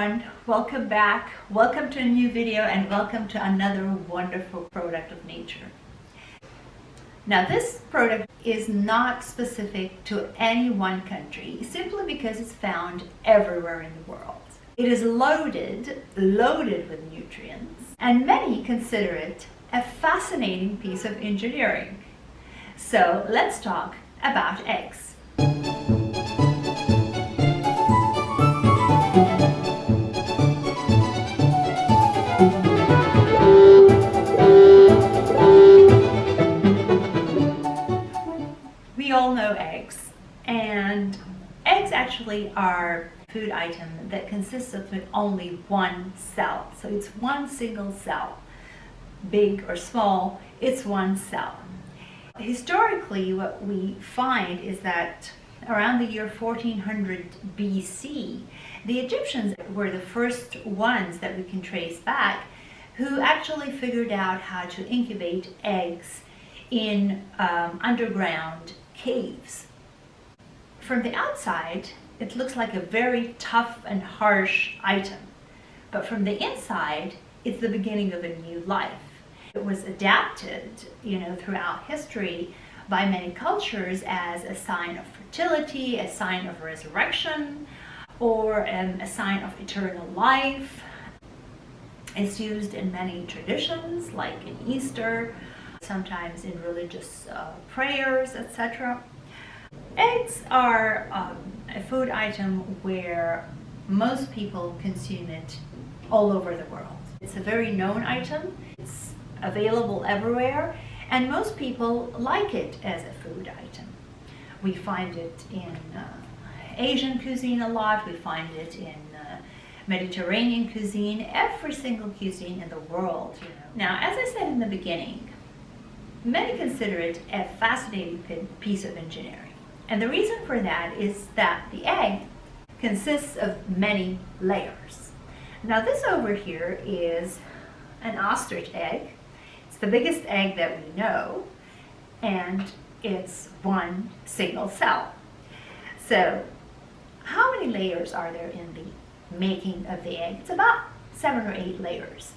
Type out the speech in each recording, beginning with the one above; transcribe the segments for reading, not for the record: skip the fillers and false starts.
everyone, welcome back, welcome to a new video, and welcome to another wonderful product of nature. Now this product is not specific to any one country simply because it's found everywhere in the world. It is loaded with nutrients, and many consider it a fascinating piece of engineering. So let's talk about eggs. We all know eggs, and eggs actually are a food item that consists of only one cell. So it's one single cell. Big or small, it's one cell. Historically, what we find is that around the year 1400 BC, the Egyptians were the first ones that we can trace back who actually figured out how to incubate eggs in underground caves. From the outside, it looks like a very tough and harsh item, but from the inside, it's the beginning of a new life. It was adapted, throughout history by many cultures as a sign of fertility, a sign of resurrection, or a sign of eternal life. It's used in many traditions, like in Easter, sometimes in religious prayers, etc. Eggs are a food item where most people consume it all over the world. It's a very known item. It's available everywhere, and most people like it as a food item. We find it in Asian cuisine a lot. We find it in Mediterranean cuisine, every single cuisine in the world. Now, as I said in the beginning, many consider it a fascinating piece of engineering. And the reason for that is that the egg consists of many layers. Now this over here is an ostrich egg. It's the biggest egg that we know, and it's one single cell. So how many layers are there in the making of the egg? It's about 7 or 8 layers.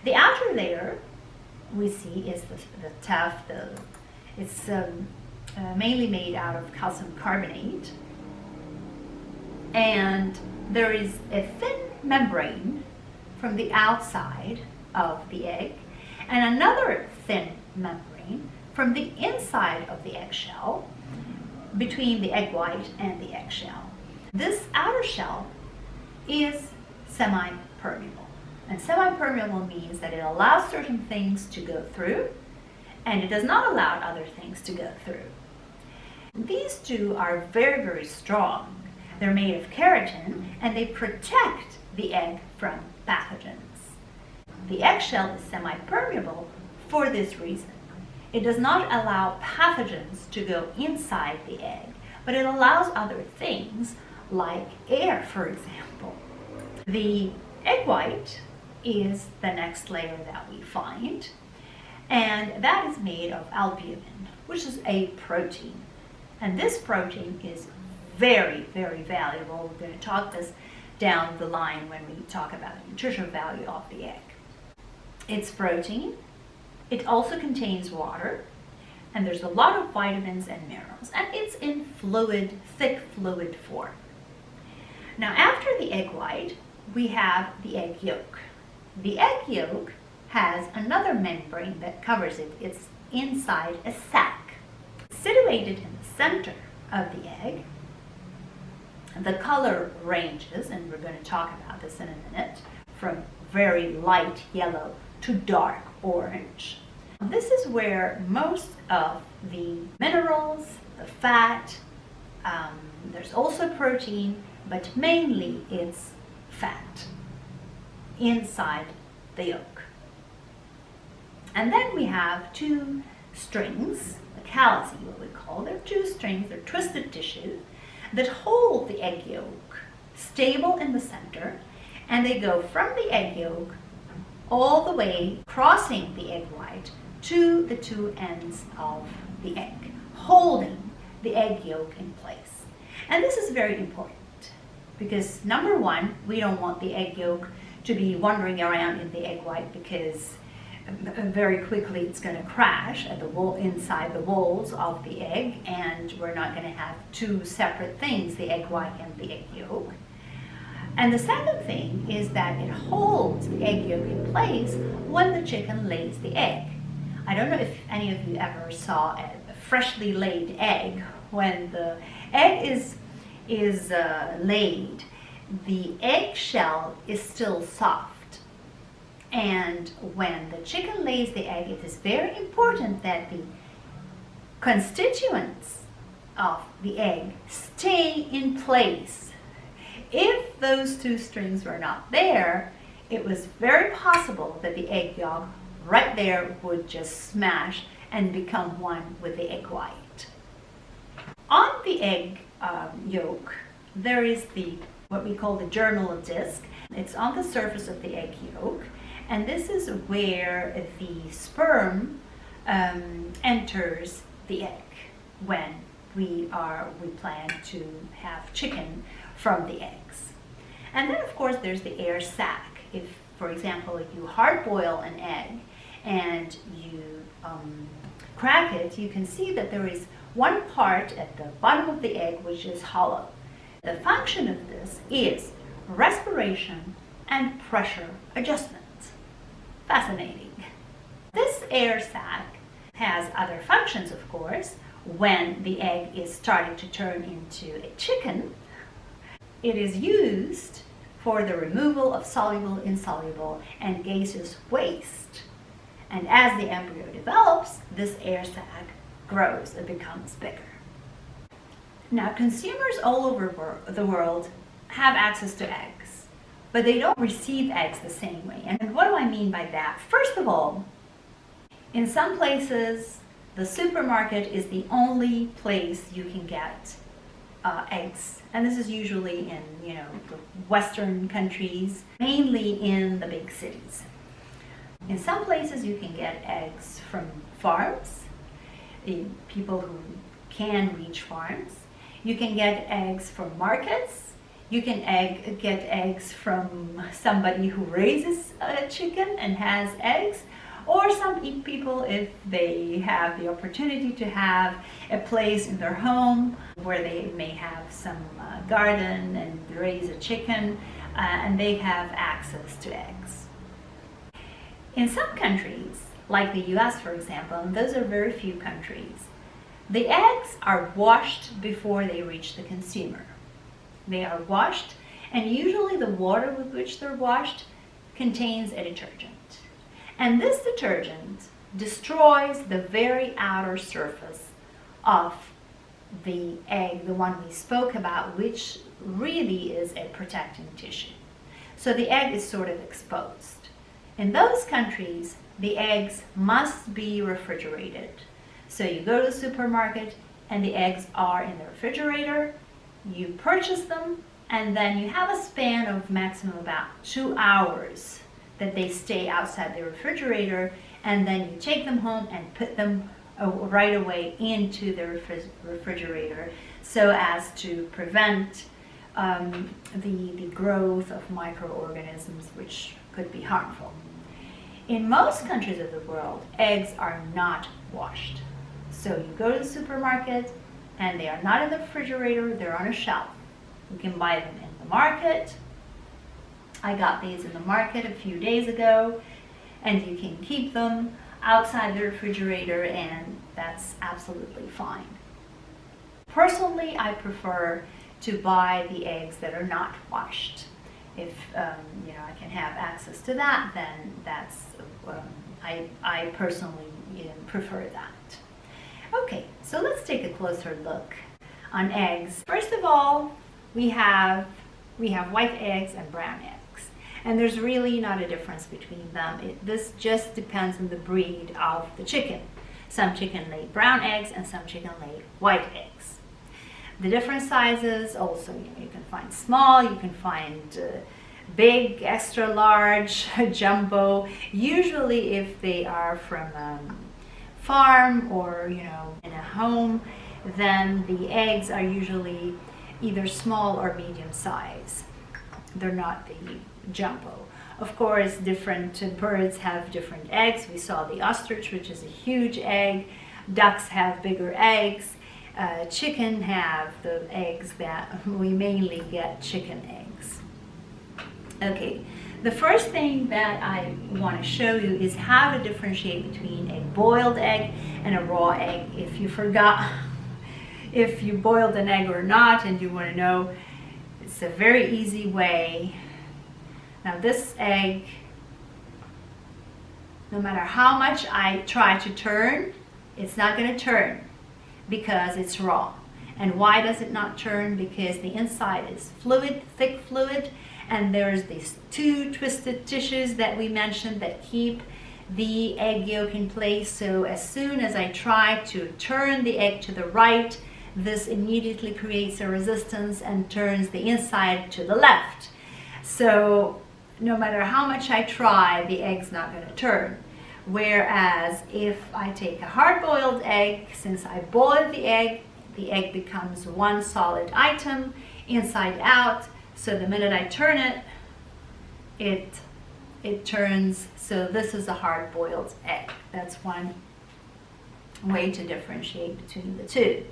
The outer layer we see is the tuft. It's mainly made out of calcium carbonate, and there is a thin membrane from the outside of the egg and another thin membrane from the inside of the eggshell between the egg white and the eggshell. This outer shell is semi-permeable. And semi-permeable means that it allows certain things to go through, and it does not allow other things to go through. These two are very, very strong. They're made of keratin, and they protect the egg from pathogens. The eggshell is semi-permeable for this reason. It does not allow pathogens to go inside the egg, but it allows other things like air, for example. The egg white is the next layer that we find, and that is made of albumin, which is a protein. And this protein is very, very valuable. We're going to talk this down the line when we talk about the nutritional value of the egg. It's protein. It also contains water, and there's a lot of vitamins and minerals, and it's in thick fluid form. Now, after the egg white, we have the egg yolk. The egg yolk has another membrane that covers it. It's inside a sac. Situated in the center of the egg, the color ranges, and we're going to talk about this in a minute, from very light yellow to dark orange. This is where most of the minerals, the fat, there's also protein, but mainly it's fat inside the yolk. And then we have 2 strings, the calyce, what we call. They're 2 strings, they're twisted tissue that hold the egg yolk stable in the center, and they go from the egg yolk all the way, crossing the egg white, to the 2 ends of the egg, holding the egg yolk in place. And this is very important Because number one, we don't want the egg yolk to be wandering around in the egg white, because very quickly it's going to crash at the wall, inside the walls of the egg, and we're not going to have two separate things, the egg white and the egg yolk. And the second thing is that it holds the egg yolk in place when the chicken lays the egg. I don't know if any of you ever saw a freshly laid egg. When the egg is laid, the eggshell is still soft. And when the chicken lays the egg, it is very important that the constituents of the egg stay in place. If those two strings were not there, it was very possible that the egg yolk right there would just smash and become one with the egg white. On the egg yolk, there is what we call the germinal disc. It's on the surface of the egg yolk, and this is where the sperm enters the egg when we plan to have chicken from the eggs. And then of course there's the air sac. If, for example, you hard boil an egg and you crack it, you can see that there is one part at the bottom of the egg which is hollow. The function of this is respiration and pressure adjustment. Fascinating. This air sac has other functions, of course. When the egg is starting to turn into a chicken, it is used for the removal of soluble, insoluble, and gaseous waste. And as the embryo develops, this air sac grows and becomes bigger. Now, consumers all over the world have access to eggs, but they don't receive eggs the same way. And what do I mean by that? First of all, in some places, the supermarket is the only place you can get eggs. And this is usually in, the Western countries, mainly in the big cities. In some places you can get eggs from farms, the people who can reach farms. You can get eggs from markets. You can get eggs from somebody who raises a chicken and has eggs. Or some people, if they have the opportunity to have a place in their home where they may have some garden and raise a chicken, and they have access to eggs. In some countries, like the US for example, and those are very few countries, the eggs are washed before they reach the consumer. They are washed, and usually the water with which they're washed contains a detergent. And this detergent destroys the very outer surface of the egg, the one we spoke about, which really is a protecting tissue. So the egg is sort of exposed. In those countries, the eggs must be refrigerated. So you go to the supermarket and the eggs are in the refrigerator, you purchase them, and then you have a span of maximum about 2 hours that they stay outside the refrigerator, and then you take them home and put them right away into the refrigerator so as to prevent the growth of microorganisms which could be harmful. In most countries of the world, eggs are not washed. So you go to the supermarket and they are not in the refrigerator, they're on a shelf. You can buy them in the market. I got these in the market a few days ago, and you can keep them outside the refrigerator, and that's absolutely fine. Personally, I prefer to buy the eggs that are not washed. If I can have access to that, then that's I personally prefer that. Okay, so let's take a closer look on eggs. First of all, we have white eggs and brown eggs. And there's really not a difference between them. This just depends on the breed of the chicken. Some chicken lay brown eggs and some chicken lay white eggs. The different sizes also, you can find small, you can find big, extra large, jumbo. Usually if they are from a farm or in a home, then the eggs are usually either small or medium size. They're not the jumbo. Of course, different birds have different eggs. We saw the ostrich, which is a huge egg. Ducks have bigger eggs. Chicken have the eggs that we mainly get chicken eggs. Okay, the first thing that I want to show you is how to differentiate between a boiled egg and a raw egg. If you forgot if you boiled an egg or not and you want to know, it's a very easy way. Now this egg, no matter how much I try to turn, it's not going to turn because it's raw. And why does it not turn? Because the inside is fluid, thick fluid, and there's these two twisted tissues that we mentioned that keep the egg yolk in place. So as soon as I try to turn the egg to the right, this immediately creates a resistance and turns the inside to the left. So no matter how much I try, the egg's not going to turn. Whereas if I take a hard-boiled egg, since I boiled the egg becomes one solid item inside out. So the minute I turn it, it turns. So this is a hard-boiled egg. That's one way to differentiate between the two.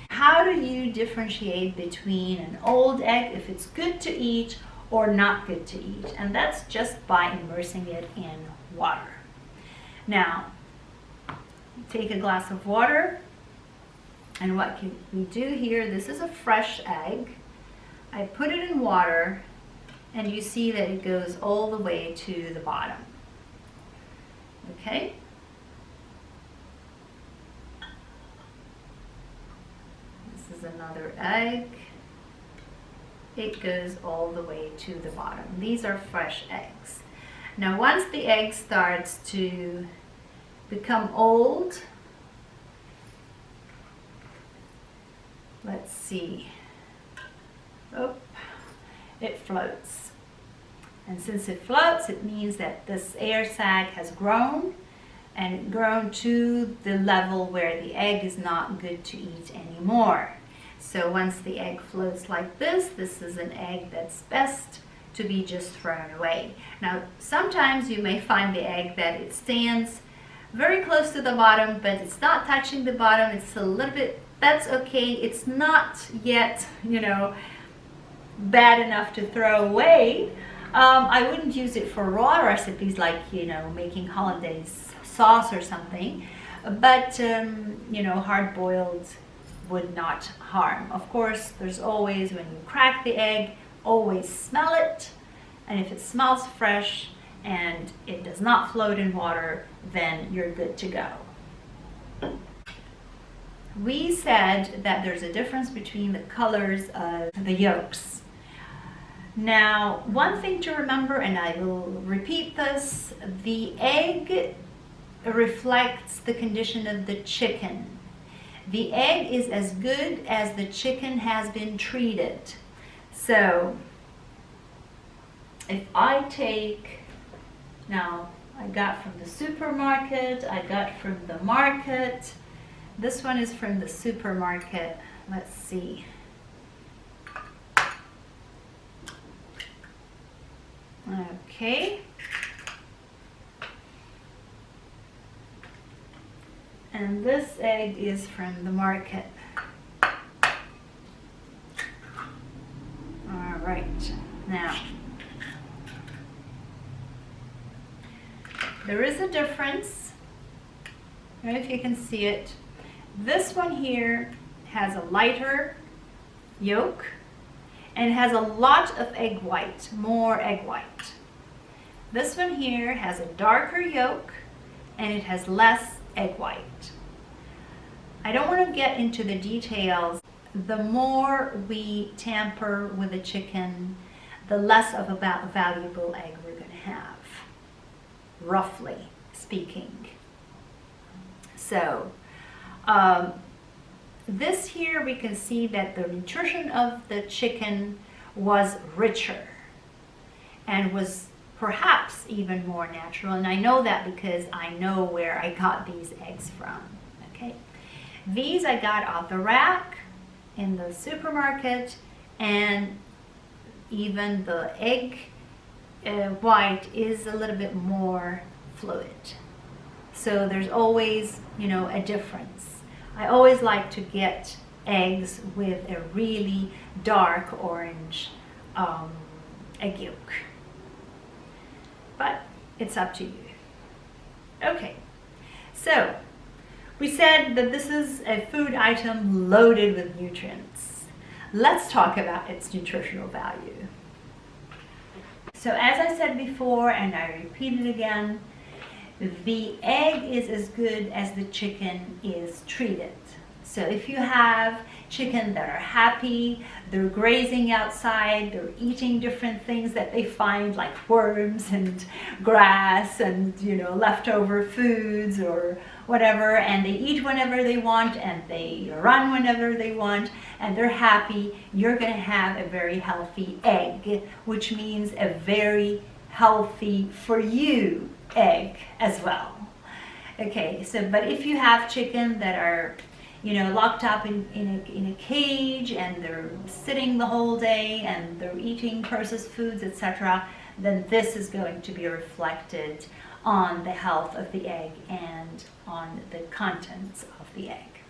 How do you differentiate between an old egg, if it's good to eat or not good to eat? And that's just by immersing it in water. Now, take a glass of water, and what can we do here? This is a fresh egg. I put it in water, and you see that it goes all the way to the bottom. Okay? This is another egg. It goes all the way to the bottom. These are fresh eggs. Now once the egg starts to become old, let's see, it floats. And since it floats, it means that this air sac has grown, and grown to the level where the egg is not good to eat anymore. So once the egg floats like this is an egg that's best to be just thrown away. Now, sometimes you may find the egg that it stands very close to the bottom, but it's not touching the bottom. It's a little bit, that's okay. It's not yet, bad enough to throw away. I wouldn't use it for raw recipes like, making hollandaise sauce or something, but, hard-boiled would not harm. Of course, there's always, when you crack the egg, always smell it, and if it smells fresh and it does not float in water, then you're good to go. We said that there's a difference between the colors of the yolks. Now, one thing to remember, and I will repeat this, the egg reflects the condition of the chicken. The egg is as good as the chicken has been treated. So, if I take, now I got from the supermarket, I got from the market, this one is from the supermarket, let's see. Okay. And this egg is from the market. All right, now, there is a difference. I don't know if you can see it. This one here has a lighter yolk and has a lot of egg white, more egg white. This one here has a darker yolk and it has less egg white. I don't want to get into the details. The more we tamper with the chicken, the less of a valuable egg we're going to have, roughly speaking. So, this here we can see that the nutrition of the chicken was richer and was perhaps even more natural. And I know that because I know where I got these eggs from. Okay, these I got off the rack in the supermarket, and even the egg white is a little bit more fluid. So there's always, a difference. I always like to get eggs with a really dark orange egg yolk. But it's up to you. Okay, so we said that this is a food item loaded with nutrients. Let's talk about its nutritional value. So as I said before, and I repeat it again, the egg is as good as the chicken is treated. So if you have chicken that are happy, they're grazing outside, they're eating different things that they find like worms and grass and leftover foods or whatever, and they eat whenever they want and they run whenever they want and they're happy, you're going to have a very healthy egg, which means a very healthy for you egg as well. Okay, so but if you have chicken that are locked up in a cage and they're sitting the whole day and they're eating processed foods, etc., then this is going to be reflected on the health of the egg and on the contents of the egg.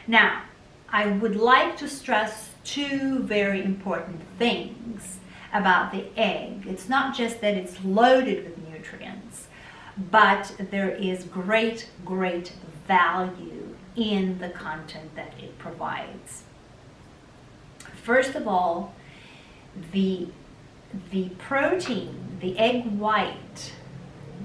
Now, I would like to stress two very important things about the egg. It's not just that it's loaded with nutrients, but there is great value in the content that it provides. First of all, the protein, the egg white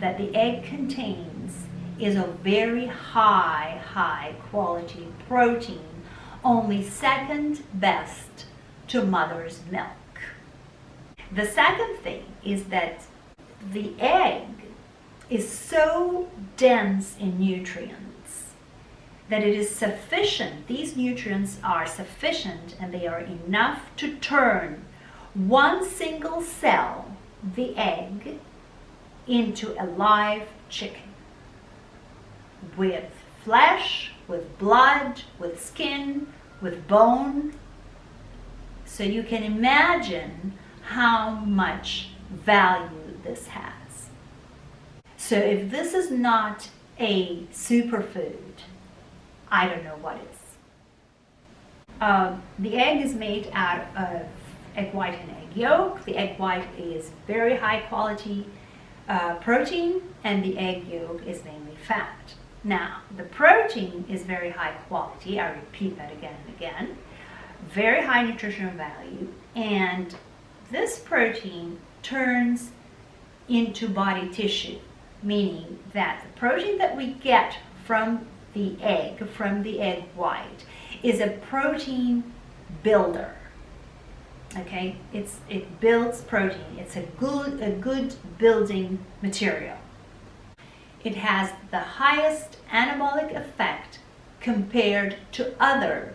that the egg contains is a very high quality protein, only second best to mother's milk. The second thing is that the egg is so dense in nutrients that it is sufficient, these nutrients are sufficient and they are enough to turn one single cell, the egg, into a live chicken with flesh, with blood, with skin, with bone. So you can imagine how much value this has. So if this is not a superfood, I don't know what is. The egg is made out of egg white and egg yolk. The egg white is very high quality protein and the egg yolk is mainly fat. Now, the protein is very high quality. I repeat that again and again. Very high nutritional value, and this protein turns into body tissue, meaning that the protein that we get from the egg white, is a protein builder. Okay, it builds protein. It's a good building material. It has the highest anabolic effect compared to other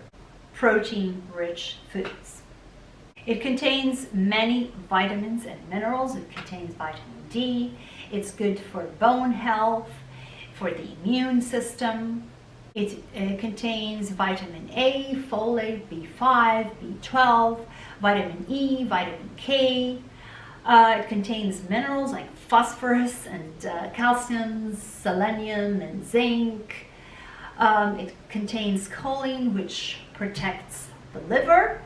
protein-rich foods. It contains many vitamins and minerals. It contains vitamin D. It's good for bone health, for the immune system. It contains vitamin A, folate, B5, B12, vitamin E, vitamin K. It contains minerals like phosphorus and calcium, selenium, and zinc. It contains choline, which protects the liver.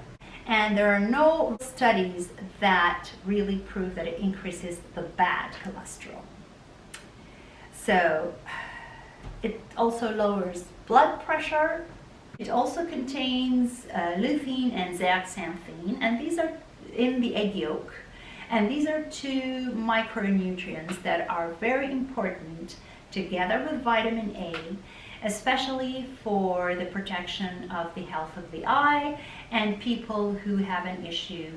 And there are no studies that really prove that it increases the bad cholesterol. So it also lowers blood pressure. It also contains lutein and zeaxanthin, and these are in the egg yolk. And these are two micronutrients that are very important together with vitamin A, especially for the protection of the health of the eye and people who have an issue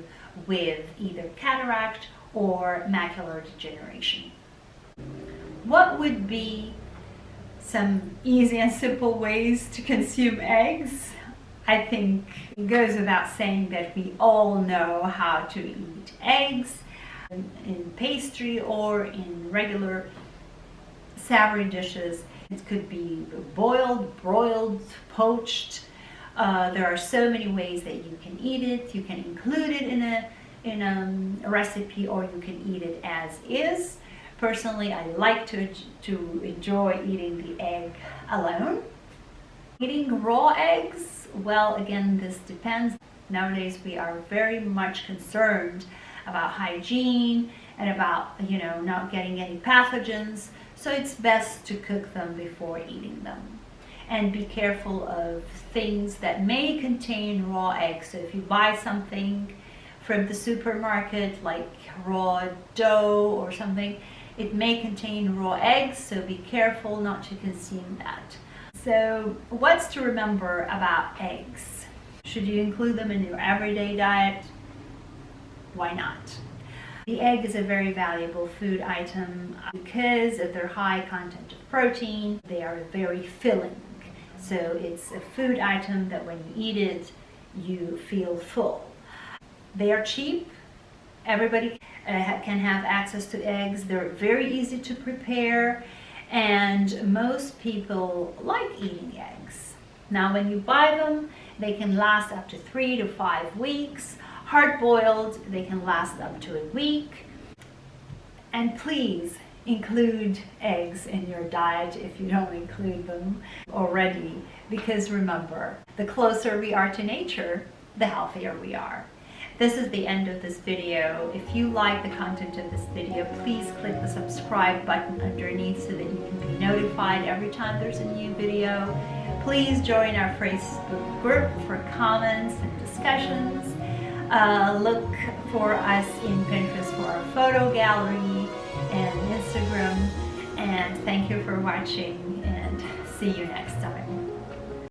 with either cataract or macular degeneration. What would be some easy and simple ways to consume eggs? I think it goes without saying that we all know how to eat eggs in pastry or in regular savory dishes. It could be boiled, broiled, poached, There are so many ways that you can eat it. You can include it in a recipe, or you can eat it as is. Personally, I like to enjoy eating the egg alone. Eating raw eggs, well, again, this depends. Nowadays, we are very much concerned about hygiene and about, not getting any pathogens. So it's best to cook them before eating them. And be careful of things that may contain raw eggs. So if you buy something from the supermarket, like raw dough or something, it may contain raw eggs, so be careful not to consume that. So what's to remember about eggs? Should you include them in your everyday diet? Why not? The egg is a very valuable food item because of their high content of protein. They are very filling. So it's a food item that when you eat it, you feel full. They are cheap. Everybody can have access to eggs. They're very easy to prepare, and most people like eating eggs. Now, when you buy them, they can last up to 3 to 5 weeks. Hard-boiled, they can last up to a week. And please include eggs in your diet if you don't include them already, because remember, the closer we are to nature, the healthier we are. This is the end of this video. If you like the content of this video, please click the subscribe button underneath so that you can be notified every time there's a new video. Please join our Facebook group for comments and discussions. Look for us in Pinterest for our photo gallery and Instagram. And thank you for watching, and see you next time.